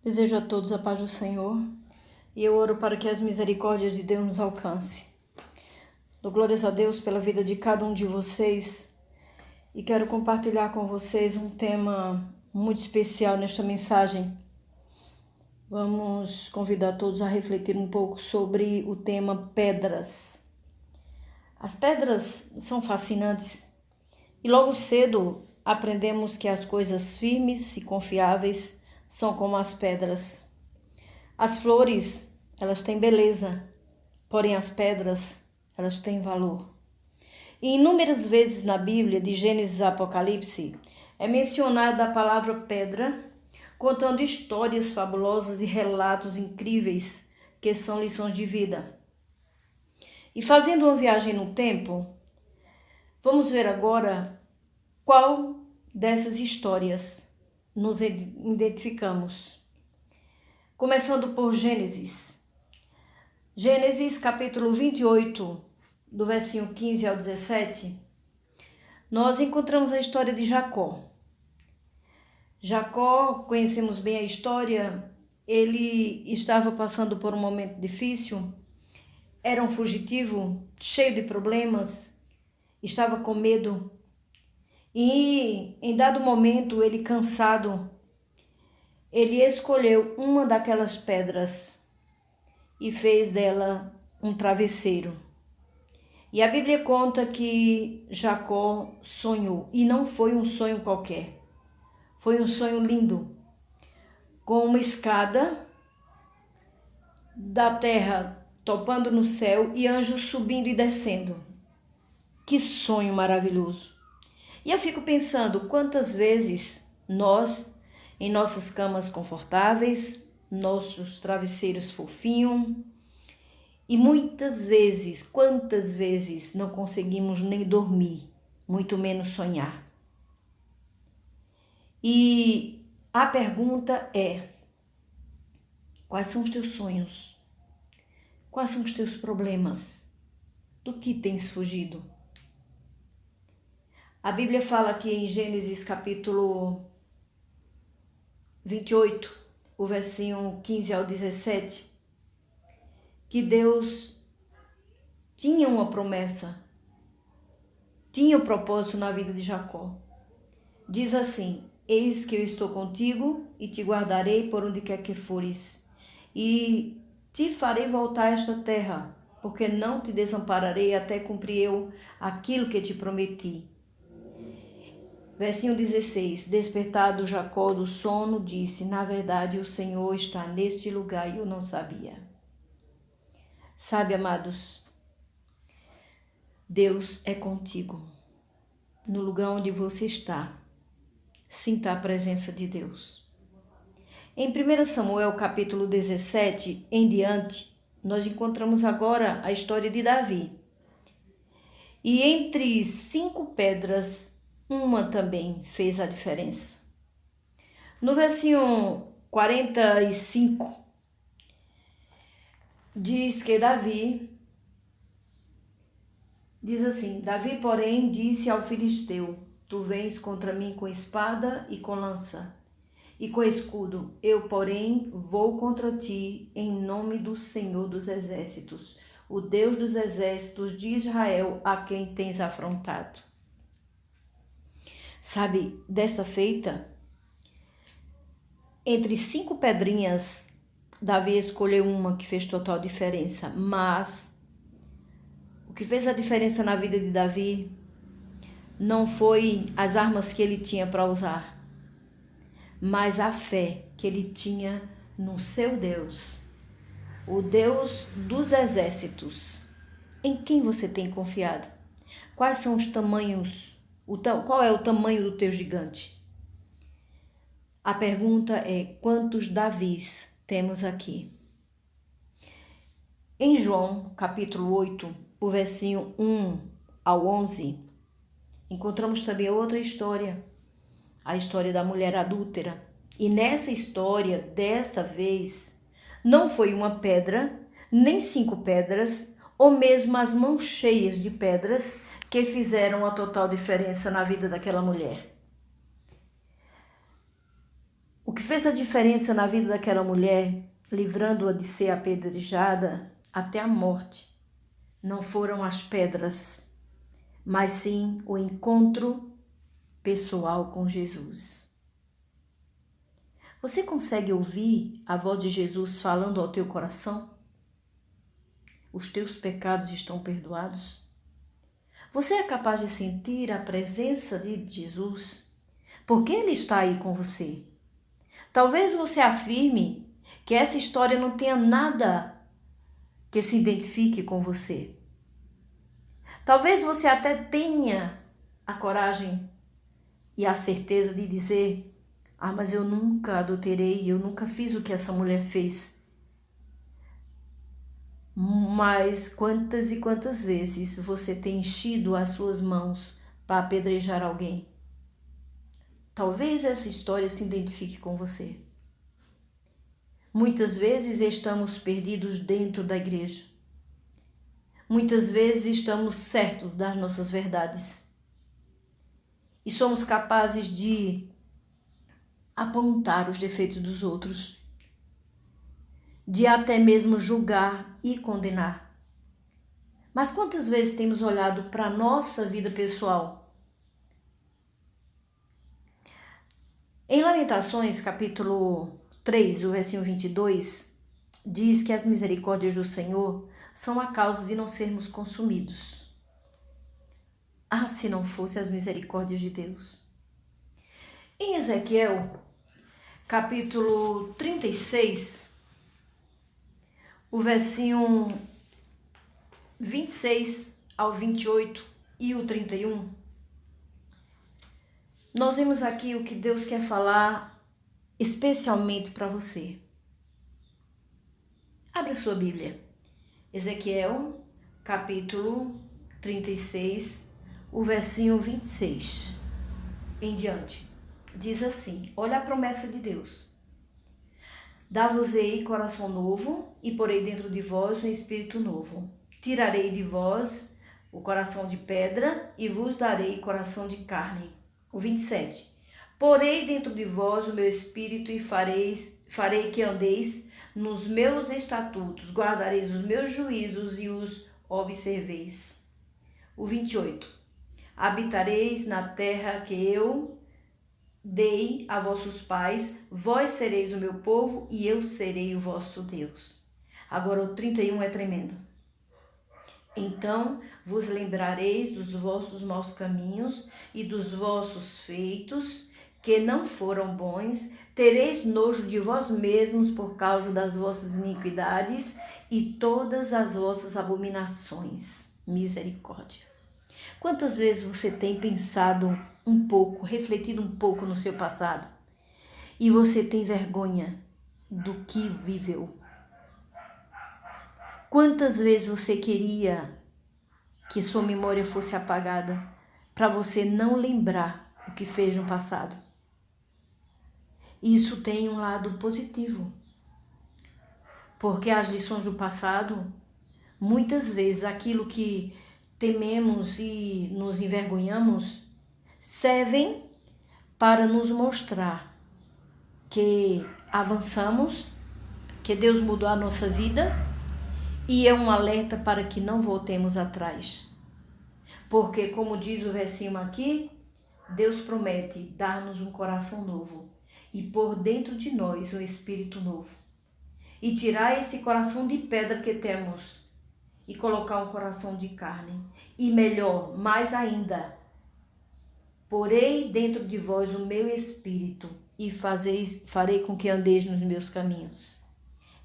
Desejo a todos a paz do Senhor e eu oro para que as misericórdias de Deus nos alcance. Dou glórias a Deus pela vida de cada um de vocês e quero compartilhar com vocês um tema muito especial nesta mensagem. Vamos convidar todos a refletir um pouco sobre o tema pedras. As pedras são fascinantes e logo cedo aprendemos que as coisas firmes e confiáveis são como as pedras. As flores, elas têm beleza, porém as pedras, elas têm valor. E inúmeras vezes na Bíblia, de Gênesis a Apocalipse, é mencionada a palavra pedra, contando histórias fabulosas e relatos incríveis que são lições de vida. E fazendo uma viagem no tempo, vamos ver agora qual dessas histórias nos identificamos. Começando por Gênesis. Gênesis capítulo 28, do versinho 15 ao 17, nós encontramos a história de Jacó. Jacó, conhecemos bem a história, ele estava passando por um momento difícil, era um fugitivo, cheio de problemas, estava com medo. E em dado momento, ele cansado, ele escolheu uma daquelas pedras e fez dela um travesseiro. E a Bíblia conta que Jacó sonhou, e não foi um sonho qualquer. Foi um sonho lindo, com uma escada da terra topando no céu e anjos subindo e descendo. Que sonho maravilhoso! E eu fico pensando quantas vezes nós, em nossas camas confortáveis, nossos travesseiros fofinhos, e muitas vezes, quantas vezes não conseguimos nem dormir, muito menos sonhar. E a pergunta é: quais são os teus sonhos? Quais são os teus problemas? Do que tens fugido? A Bíblia fala aqui em Gênesis capítulo 28, o versinho 15 ao 17, que Deus tinha uma promessa, tinha um propósito na vida de Jacó. Diz assim: eis que eu estou contigo e te guardarei por onde quer que fores, e te farei voltar a esta terra, porque não te desampararei até cumprir eu aquilo que te prometi. Versinho 16, despertado Jacó do sono, disse: na verdade o Senhor está neste lugar e eu não sabia. Sabe, amados, Deus é contigo. No lugar onde você está, sinta a presença de Deus. Em 1 Samuel capítulo 17 em diante, nós encontramos agora a história de Davi. E entre 5 pedras, uma também fez a diferença. No versinho 45, diz que diz assim: Davi, porém, disse ao filisteu: tu vens contra mim com espada e com lança, e com escudo. Eu, porém, vou contra ti em nome do Senhor dos Exércitos, o Deus dos Exércitos de Israel, a quem tens afrontado. Sabe, desta feita, entre 5 pedrinhas, Davi escolheu uma que fez total diferença. Mas o que fez a diferença na vida de Davi não foi as armas que ele tinha para usar, mas a fé que ele tinha no seu Deus, o Deus dos exércitos. Em quem você tem confiado? Quais são os tamanhos? Qual é o tamanho do teu gigante? A pergunta é: quantos Davis temos aqui? Em João, capítulo 8, o versinho 1 ao 11, encontramos também outra história, a história da mulher adúltera. E nessa história, dessa vez, não foi uma pedra, nem 5 pedras, ou mesmo as mãos cheias de pedras que fizeram a total diferença na vida daquela mulher. O que fez a diferença na vida daquela mulher, livrando-a de ser apedrejada até a morte, não foram as pedras, mas sim o encontro pessoal com Jesus. Você consegue ouvir a voz de Jesus falando ao teu coração? Os teus pecados estão perdoados? Você é capaz de sentir a presença de Jesus? Porque Ele está aí com você. Talvez você afirme que essa história não tenha nada que se identifique com você. Talvez você até tenha a coragem e a certeza de dizer: mas eu nunca adulterei, eu nunca fiz o que essa mulher fez. Mas quantas e quantas vezes você tem enchido as suas mãos para apedrejar alguém? Talvez essa história se identifique com você. Muitas vezes estamos perdidos dentro da igreja. Muitas vezes estamos certos das nossas verdades. E somos capazes de apontar os defeitos dos outros, de até mesmo julgar e condenar. Mas quantas vezes temos olhado para a nossa vida pessoal? Em Lamentações, capítulo 3, o versículo 22, diz que as misericórdias do Senhor são a causa de não sermos consumidos. Se não fossem as misericórdias de Deus. Em Ezequiel, capítulo 36, o versículo 26 ao 28 e o 31, nós vemos aqui o que Deus quer falar especialmente para você. Abra sua Bíblia. Ezequiel, capítulo 36, o versículo 26 em diante. Diz assim: olha a promessa de Deus. Dar-vos-ei coração novo, e porei dentro de vós um espírito novo. Tirarei de vós o coração de pedra, e vos darei coração de carne. O 27. Porei dentro de vós o meu espírito, e farei que andeis nos meus estatutos, guardareis os meus juízos e os observeis. O 28. Habitareis na terra que eu dei a vossos pais, vós sereis o meu povo e eu serei o vosso Deus. Agora o 31 é tremendo. Então vos lembrareis dos vossos maus caminhos e dos vossos feitos, que não foram bons, tereis nojo de vós mesmos por causa das vossas iniquidades e todas as vossas abominações. Misericórdia. Quantas vezes você tem pensado um pouco, refletido um pouco no seu passado e você tem vergonha do que viveu? Quantas vezes você queria que sua memória fosse apagada para você não lembrar o que fez no passado? Isso tem um lado positivo, porque as lições do passado, muitas vezes aquilo que tememos e nos envergonhamos, servem para nos mostrar que avançamos, que Deus mudou a nossa vida, e é um alerta para que não voltemos atrás. Porque, como diz o versículo aqui, Deus promete dar-nos um coração novo e pôr dentro de nós um espírito novo. E tirar esse coração de pedra que temos e colocar um coração de carne. E melhor, mais ainda, porei dentro de vós o meu espírito e farei com que andeis nos meus caminhos.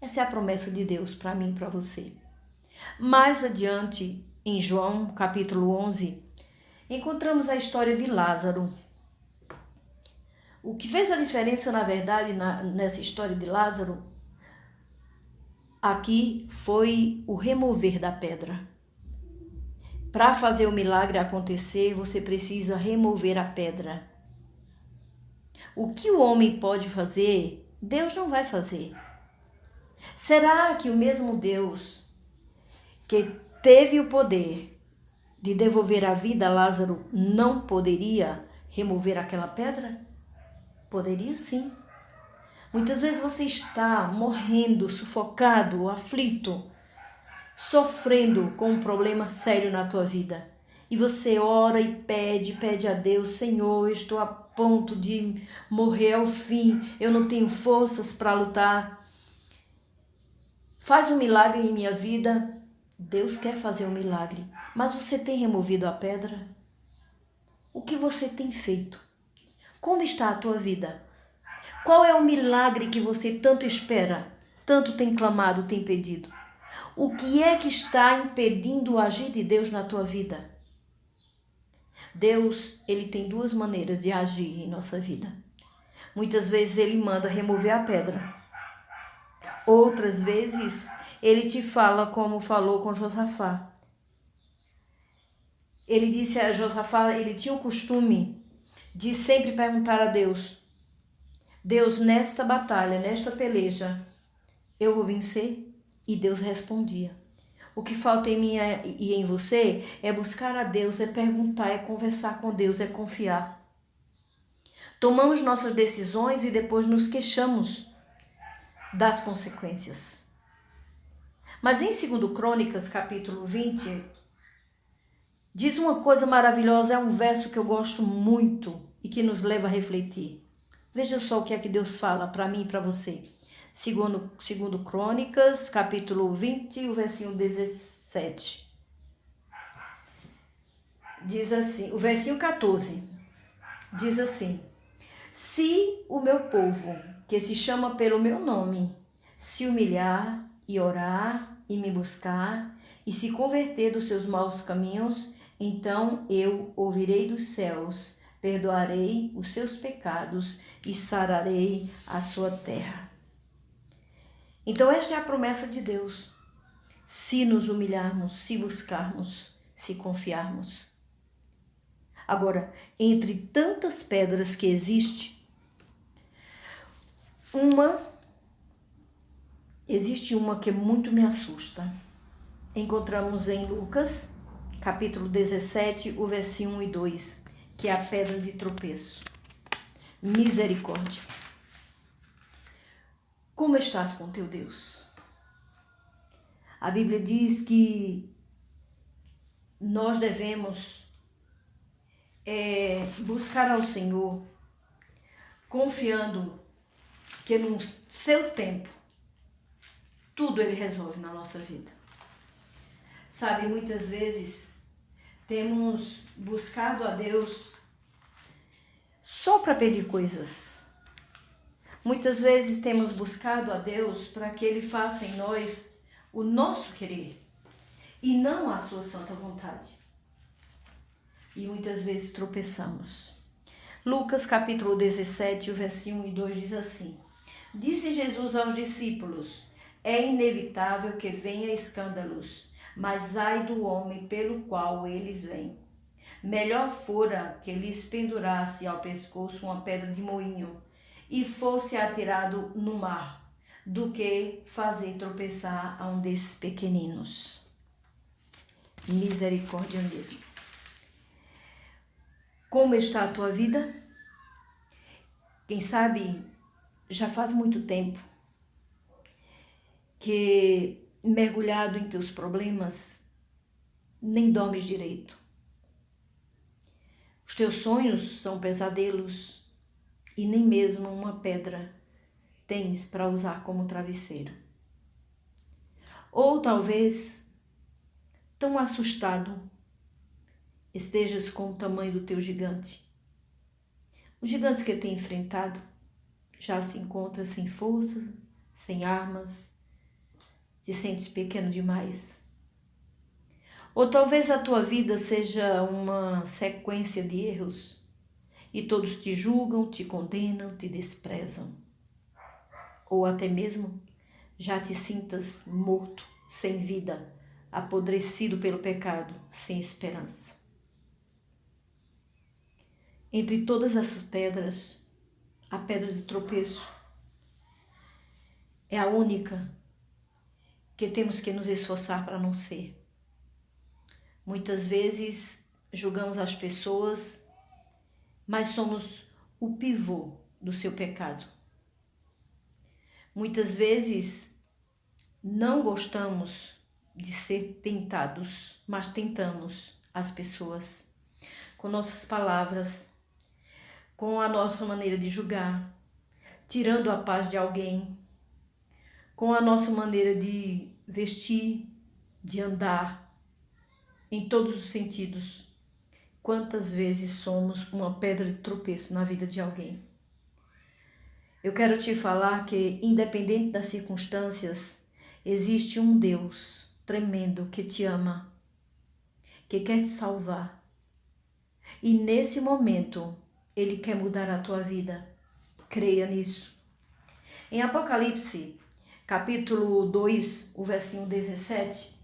Essa é a promessa de Deus para mim e para você. Mais adiante, em João, capítulo 11, encontramos a história de Lázaro. O que fez a diferença, na verdade, nessa história de Lázaro, aqui foi o remover da pedra. Para fazer o milagre acontecer, você precisa remover a pedra. O que o homem pode fazer, Deus não vai fazer. Será que o mesmo Deus que teve o poder de devolver a vida a Lázaro não poderia remover aquela pedra? Poderia sim. Muitas vezes você está morrendo, sufocado, aflito, sofrendo com um problema sério na tua vida. E você ora e pede a Deus: Senhor, eu estou a ponto de morrer ao fim, eu não tenho forças para lutar. Faz um milagre em minha vida. Deus quer fazer um milagre, mas você tem removido a pedra? O que você tem feito? Como está a tua vida? Qual é o milagre que você tanto espera, tanto tem clamado, tem pedido? O que é que está impedindo o agir de Deus na tua vida? Deus, ele tem duas maneiras de agir em nossa vida. Muitas vezes ele manda remover a pedra. Outras vezes ele te fala como falou com Josafá. Ele disse a Josafá, ele tinha o costume de sempre perguntar a Deus: Deus, nesta batalha, nesta peleja, eu vou vencer? E Deus respondia. O que falta em mim e em você é buscar a Deus, é perguntar, é conversar com Deus, é confiar. Tomamos nossas decisões e depois nos queixamos das consequências. Mas em 2 Crônicas, capítulo 20, diz uma coisa maravilhosa, é um verso que eu gosto muito e que nos leva a refletir. Veja só o que é que Deus fala para mim e para você. Segundo Crônicas, capítulo 20, o versículo 17. Diz assim, o versículo 14, diz assim: se o meu povo, que se chama pelo meu nome, se humilhar e orar e me buscar e se converter dos seus maus caminhos, então eu ouvirei dos céus, perdoarei os seus pecados e sararei a sua terra. Então esta é a promessa de Deus. Se nos humilharmos, se buscarmos, se confiarmos. Agora, entre tantas pedras que existe uma que muito me assusta. Encontramos em Lucas, capítulo 17, o versículo 1 e 2, que é a pedra de tropeço. Misericórdia. Como estás com teu Deus? A Bíblia diz que nós devemos buscar ao Senhor, confiando que no seu tempo, tudo Ele resolve na nossa vida. Sabe, muitas vezes temos buscado a Deus só para pedir coisas. Muitas vezes temos buscado a Deus para que Ele faça em nós o nosso querer e não a sua santa vontade. E muitas vezes tropeçamos. Lucas capítulo 17, o versículo 1 e 2 diz assim: disse Jesus aos discípulos: é inevitável que venha escândalos, mas ai do homem pelo qual eles vêm. Melhor fora que lhes pendurasse ao pescoço uma pedra de moinho e fosse atirado no mar, do que fazer tropeçar a um desses pequeninos. Misericórdia mesmo. Como está a tua vida? Quem sabe já faz muito tempo que, mergulhado em teus problemas, nem dormes direito. Os teus sonhos são pesadelos e nem mesmo uma pedra tens para usar como travesseiro. Ou talvez, tão assustado, estejas com o tamanho do teu gigante. O gigante que tem enfrentado já se encontra sem força, sem armas, te sentes pequeno demais. Ou talvez a tua vida seja uma sequência de erros e todos te julgam, te condenam, te desprezam. Ou até mesmo já te sintas morto, sem vida, apodrecido pelo pecado, sem esperança. Entre todas essas pedras, a pedra de tropeço é a única que temos que nos esforçar para não ser. Muitas vezes julgamos as pessoas, mas somos o pivô do seu pecado. Muitas vezes não gostamos de ser tentados, mas tentamos as pessoas com nossas palavras, com a nossa maneira de julgar, tirando a paz de alguém, com a nossa maneira de vestir, de andar, em todos os sentidos. Quantas vezes somos uma pedra de tropeço na vida de alguém? Eu quero te falar que, independente das circunstâncias, existe um Deus tremendo que te ama, que quer te salvar. E nesse momento, Ele quer mudar a tua vida. Creia nisso. Em Apocalipse, capítulo 2, o versinho 17,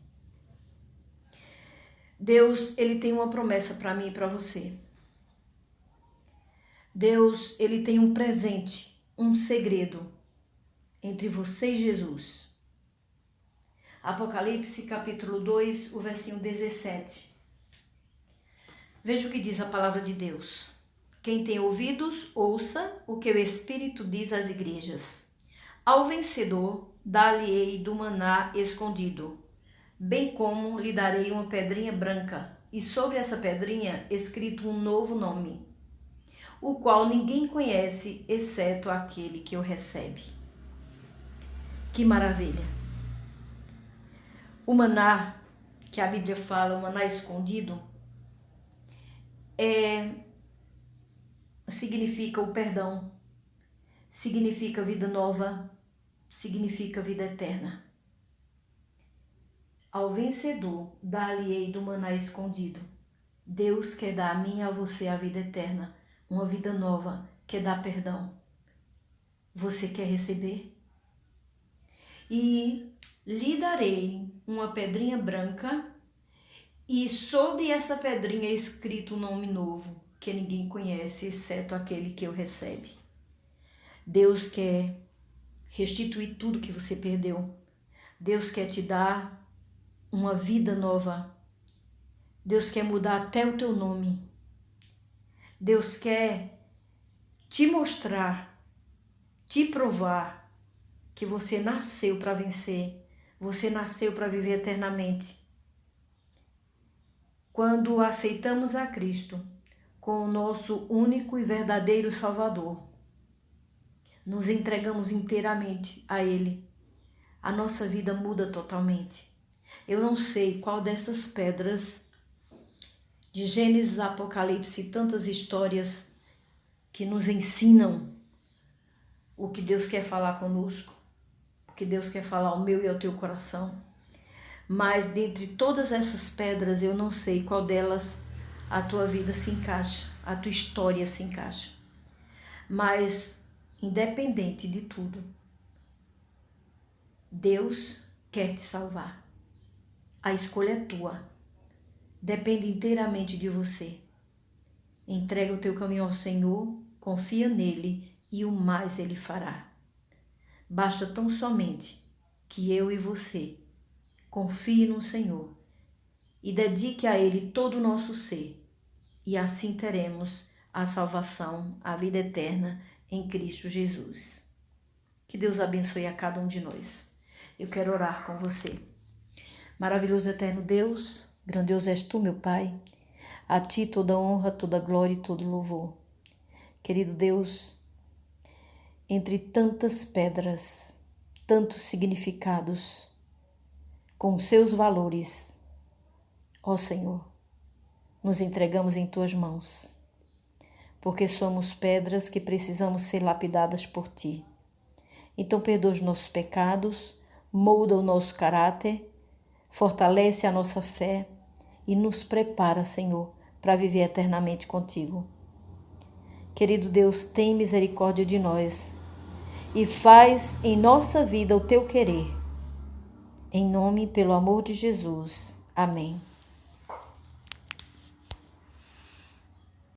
Deus, Ele tem uma promessa para mim e para você. Deus, Ele tem um presente, um segredo entre você e Jesus. Apocalipse, capítulo 2, o versinho 17. Veja o que diz a palavra de Deus. Quem tem ouvidos, ouça o que o Espírito diz às igrejas. Ao vencedor, dar-lhe-ei do maná escondido, bem como lhe darei uma pedrinha branca, e sobre essa pedrinha escrito um novo nome, o qual ninguém conhece, exceto aquele que o recebe. Que maravilha! O maná, que a Bíblia fala, o maná escondido, significa o perdão, significa vida nova, significa vida eterna. Ao vencedor, dar-lhe-ei do maná escondido. Deus quer dar a mim e a você a vida eterna, uma vida nova, quer dar perdão. Você quer receber? E lhe darei uma pedrinha branca, e sobre essa pedrinha é escrito um nome novo, que ninguém conhece, exceto aquele que o recebe. Deus quer restituir tudo que você perdeu. Deus quer te dar uma vida nova. Deus quer mudar até o teu nome. Deus quer te mostrar, te provar que você nasceu para vencer. Você nasceu para viver eternamente. Quando aceitamos a Cristo como o nosso único e verdadeiro Salvador, nos entregamos inteiramente a Ele, a nossa vida muda totalmente. Eu não sei qual dessas pedras de Gênesis, Apocalipse, tantas histórias que nos ensinam o que Deus quer falar conosco, o que Deus quer falar ao meu e ao teu coração. Mas dentre todas essas pedras, eu não sei qual delas a tua vida se encaixa, a tua história se encaixa. Mas, independente de tudo, Deus quer te salvar. A escolha é tua. Depende inteiramente de você. Entrega o teu caminho ao Senhor, confia nele e o mais Ele fará. Basta tão somente que eu e você confie no Senhor e dedique a Ele todo o nosso ser, e assim teremos a salvação, a vida eterna em Cristo Jesus. Que Deus abençoe a cada um de nós. Eu quero orar com você. Maravilhoso eterno Deus, grandioso és Tu, meu Pai. A Ti toda honra, toda glória e todo louvor. Querido Deus, entre tantas pedras, tantos significados, com seus valores, ó Senhor, nos entregamos em Tuas mãos, porque somos pedras que precisamos ser lapidadas por Ti. Então perdoa os nossos pecados, molda o nosso caráter, fortalece a nossa fé e nos prepara, Senhor, para viver eternamente contigo. Querido Deus, tem misericórdia de nós e faz em nossa vida o Teu querer. Em nome e pelo amor de Jesus. Amém.